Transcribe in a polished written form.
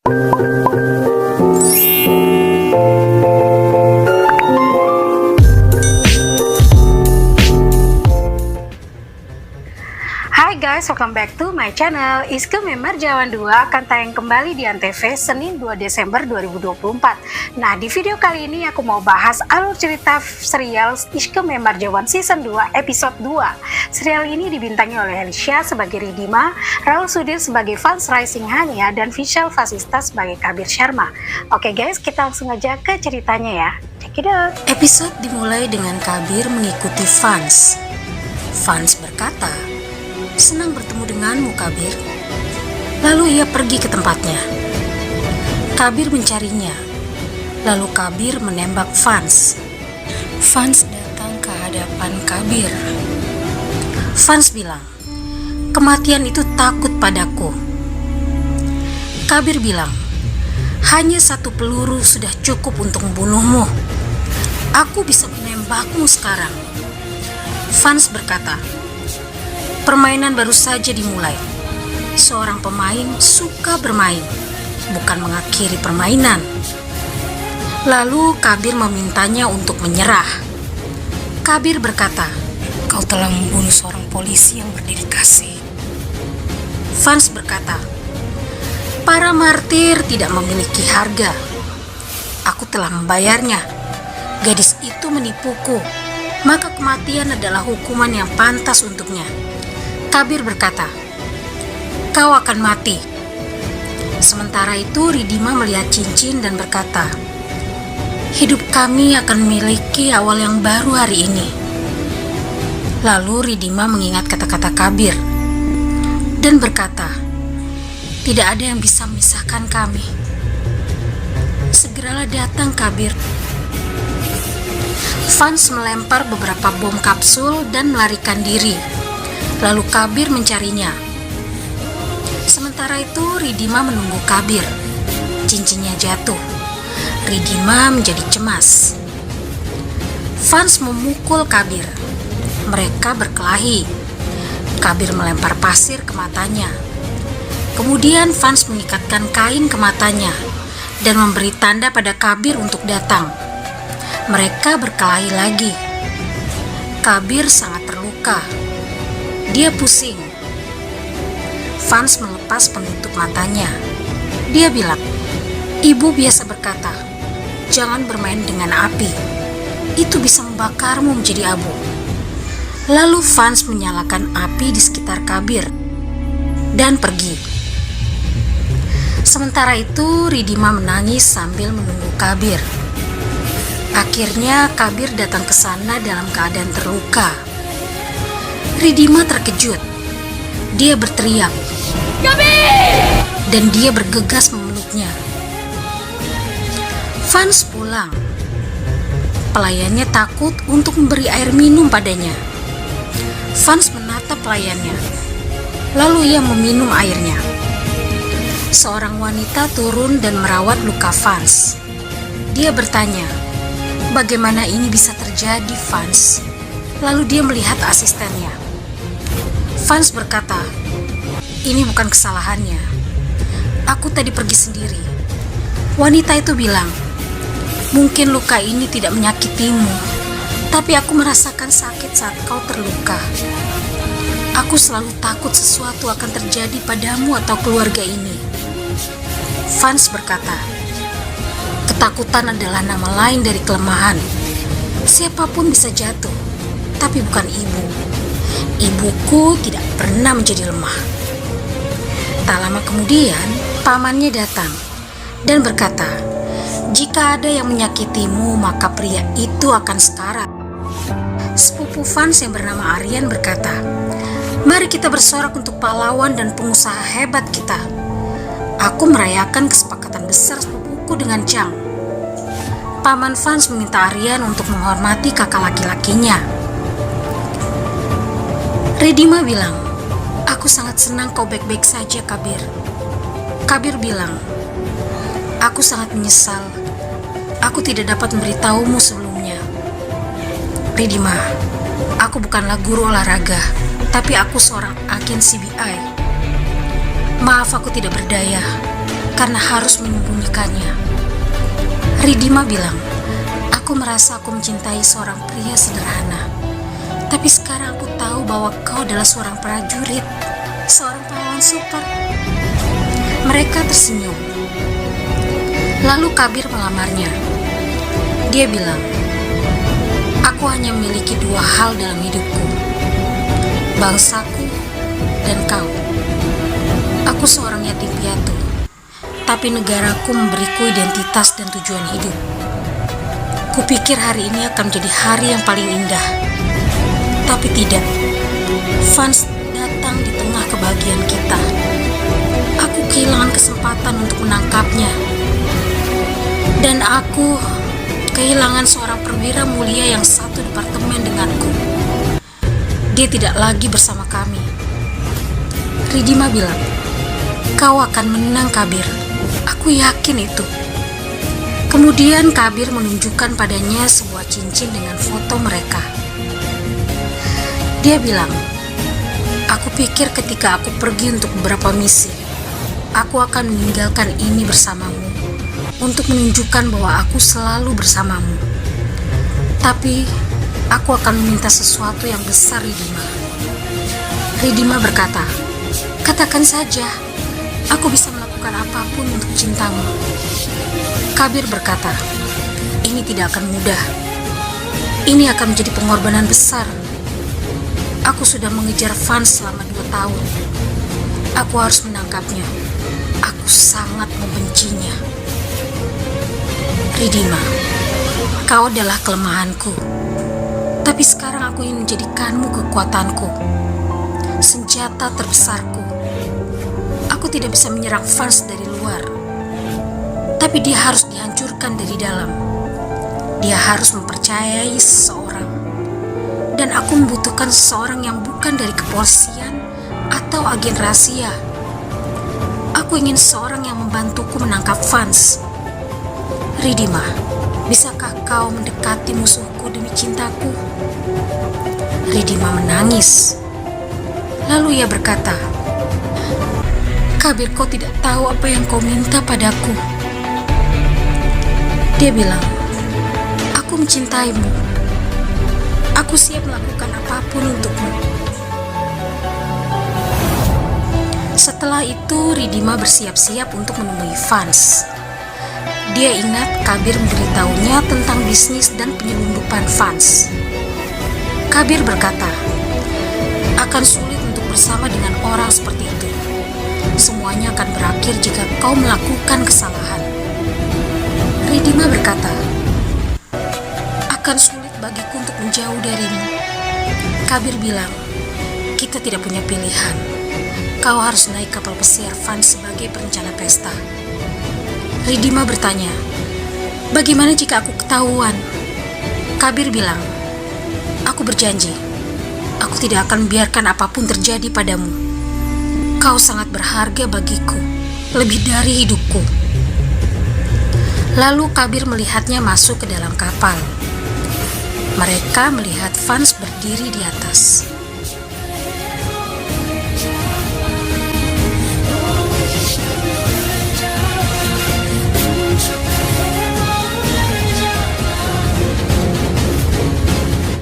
Hai guys, welcome back to my channel. Iske Memar Jawan 2 akan tayang kembali di Antv Senin 2 Desember 2024. Nah, di video kali ini aku mau bahas alur cerita serial Iske Memar Jawan Season 2 episode 2. Serial ini dibintangi oleh Helisha sebagai Ridima, Raul Sudhir sebagai Fans Rising Hania, dan Vishal Vasista sebagai Kabir Sharma. Oke guys, kita langsung aja ke ceritanya ya. Check it out. Episode dimulai dengan Kabir mengikuti Fans. Fans berkata, "Senang bertemu denganmu, Kabir." Lalu ia pergi ke tempatnya. Kabir mencarinya. Lalu Kabir menembak Fans. Fans datang ke hadapan Kabir. Fans bilang, "Kematian itu takut padaku." Kabir bilang, "Hanya satu peluru sudah cukup untuk membunuhmu. Aku bisa menembakmu sekarang." Fans berkata, "Permainan baru saja dimulai. Seorang pemain suka bermain, bukan mengakhiri permainan." Lalu Kabir memintanya untuk menyerah. Kabir berkata, "Kau telah membunuh seorang polisi yang berdedikasi." Fans berkata, "Para martir tidak memiliki harga. Aku telah membayarnya. Gadis itu menipuku, maka kematian adalah hukuman yang pantas untuknya." Kabir berkata, "Kau akan mati." Sementara itu Ridima melihat cincin dan berkata, "Hidup kami akan memiliki awal yang baru hari ini." Lalu Ridima mengingat kata-kata Kabir dan berkata, "Tidak ada yang bisa memisahkan kami. Segeralah datang, Kabir." Fans melempar beberapa bom kapsul dan melarikan diri. Lalu Kabir mencarinya. Sementara itu Ridima menunggu Kabir. Cincinnya jatuh. Ridima menjadi cemas. Fans memukul Kabir. Mereka berkelahi. Kabir melempar pasir ke matanya. Kemudian Fans mengikatkan kain ke matanya dan memberi tanda pada Kabir untuk datang. Mereka berkelahi lagi. Kabir sangat terluka. Dia pusing. Fans melepas penutup matanya. Dia bilang, "Ibu biasa berkata, jangan bermain dengan api. Itu bisa membakarmu menjadi abu." Lalu Fans menyalakan api di sekitar Kabir dan pergi. Sementara itu Ridima menangis sambil menunggu Kabir. Akhirnya Kabir datang ke sana dalam keadaan terluka. Ridima terkejut. Dia berteriak, "Kabir!" dan dia bergegas memeluknya. Fans pulang. Pelayannya takut untuk memberi air minum padanya. Fans menatap pelayannya. Lalu ia meminum airnya. Seorang wanita turun dan merawat luka Fans. Dia bertanya, "Bagaimana ini bisa terjadi, Fans?" Lalu dia melihat asistennya. Fans berkata, "Ini bukan kesalahannya. Aku tadi pergi sendiri." Wanita itu bilang, "Mungkin luka ini tidak menyakitimu, tapi aku merasakan sakit saat kau terluka. Aku selalu takut sesuatu akan terjadi padamu atau keluarga ini." Fans berkata, "Ketakutan adalah nama lain dari kelemahan. Siapapun bisa jatuh, tapi bukan ibu. Ibuku tidak pernah menjadi lemah." Tak lama kemudian, pamannya datang dan berkata, "Jika ada yang menyakitimu, maka pria itu akan sekarat." Sepupu Fans yang bernama Aryan berkata, "Mari kita bersorak untuk pahlawan dan pengusaha hebat kita. Aku merayakan kesepakatan besar sepupuku dengan Chang." Paman Fans meminta Aryan untuk menghormati kakak laki-lakinya. Ridima bilang, "Aku sangat senang kau baik-baik saja, Kabir." Kabir bilang, "Aku sangat menyesal. Aku tidak dapat memberitahumu sebelumnya." Ridima, "Aku bukanlah guru olahraga, tapi aku seorang agen CBI. Maaf aku tidak berdaya. karena harus menyembunyikannya. Ridima bilang, aku merasa aku mencintai seorang pria sederhana. Tapi sekarang aku tahu bahwa kau adalah seorang prajurit, seorang pahlawan super. Mereka tersenyum. Lalu Kabir melamarnya. Dia bilang, aku hanya memiliki dua hal dalam hidupku, bangsaku dan kau. Aku seorang yatim piatu, tapi negaraku memberiku identitas dan tujuan hidup. Kupikir hari ini akan menjadi hari yang paling indah. Tapi tidak. Vance datang di tengah kebahagiaan kita. Aku kehilangan kesempatan untuk menangkapnya. Dan aku kehilangan seorang perwira mulia yang satu departemen denganku. Dia tidak lagi bersama kami. Ridima bilang, kau akan menang, Kabir. Aku yakin itu. Kemudian Kabir menunjukkan padanya sebuah cincin dengan foto mereka. Dia bilang, aku pikir ketika aku pergi untuk beberapa misi, aku akan meninggalkan ini bersamamu untuk menunjukkan bahwa aku selalu bersamamu. Tapi aku akan meminta sesuatu yang besar, Ridima. Ridima berkata, katakan saja, aku bisa melakukan apapun untuk cintamu. Kabir berkata, ini tidak akan mudah. Ini akan menjadi pengorbanan besar. Aku sudah mengejar Vance selama 2 tahun. Aku harus menangkapnya. Aku sangat membencinya. Ridima, kau adalah kelemahanku. Tapi sekarang aku ingin menjadikanmu kekuatanku, senjata terbesarku. Aku tidak bisa menyerang Vance dari luar, tapi dia harus dihancurkan dari dalam. Dia harus mempercayai seseorang. Dan aku membutuhkan seseorang yang bukan dari kepolisian atau agen rahasia. Aku ingin seseorang yang membantuku menangkap Vance. Ridima, bisakah kau mendekati musuhku demi cintaku? Ridima menangis. Lalu ia berkata, Kabir, kau tidak tahu apa yang kau minta padaku. Dia bilang, aku mencintaimu. Aku siap melakukan apapun untukmu. Setelah itu, Ridima bersiap-siap untuk menemui Vance. Dia ingat Kabir memberitahunya tentang bisnis dan penyelundupan Vance. Kabir berkata, akan sulit untuk bersama dengan orang seperti itu. Semuanya akan berakhir jika kau melakukan kesalahan. Ridima berkata, akan sulit bagiku untuk menjauh darimu. Kabir bilang, kita tidak punya pilihan. Kau harus naik kapal pesiar Vance sebagai perencana pesta. Ridima bertanya, bagaimana jika aku ketahuan? Kabir bilang, aku berjanji, aku tidak akan membiarkan apapun terjadi padamu. Kau sangat berharga bagiku, lebih dari hidupku. Lalu Kabir melihatnya masuk ke dalam kapal. Mereka melihat Vance berdiri di atas.